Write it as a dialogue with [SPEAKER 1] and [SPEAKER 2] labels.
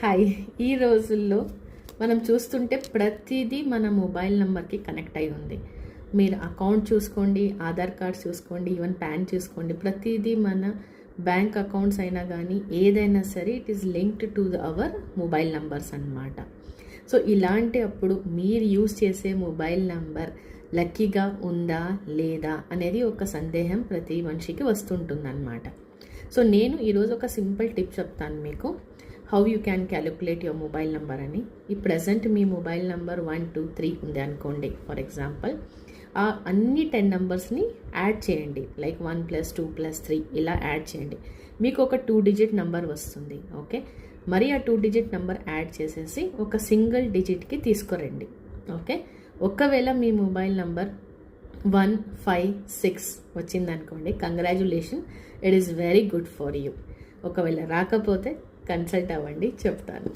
[SPEAKER 1] Hi. ఈ రోజుల్లో మనం చూస్తుంటే ప్రతిదీ మన మొబైల్ నెంబర్కి కనెక్ట్ అయి ఉంది. మీరు అకౌంట్ చూసుకోండి, ఆధార్ కార్డ్ చూసుకోండి, ఈవెన్ ప్యాన్ చూసుకోండి, ప్రతిదీ మన బ్యాంక్ అకౌంట్స్ అయినా కానీ ఏదైనా సరే it is linked to our mobile numbers అన్నమాట. సో ఇలాంటి అప్పుడు మీరు యూజ్ చేసే మొబైల్ నంబర్ లక్కీగా ఉందా లేదా అనేది ఒక సందేహం ప్రతి మనిషికి వస్తుంటుందన్నమాట. సో నేను ఈరోజు ఒక సింపుల్ టిప్ చెప్తాను మీకు, how you can calculate your mobile number అని. ఈ ప్రజెంట్ మీ మొబైల్ నెంబర్ 1 2 3 ఉంది అనుకోండి ఫర్ ఎగ్జాంపుల్. ఆ అన్ని 10 నెంబర్స్ని యాడ్ చేయండి, లైక్ 1 + 2 + 3 ఇలా యాడ్ చేయండి. మీకు ఒక 2 డిజిట్ నెంబర్ వస్తుంది. ఓకే, మరి ఆ 2 డిజిట్ నెంబర్ యాడ్ చేసేసి ఒక సింగిల్ డిజిట్కి తీసుకురండి. ఓకే, ఒకవేళ మీ మొబైల్ నెంబర్ 156 వచ్చిందనుకోండి, congratulation, it is very good for you. ఒకవేళ రాకపోతే కన్సల్ట్ అవ్వండి, చెప్తాను.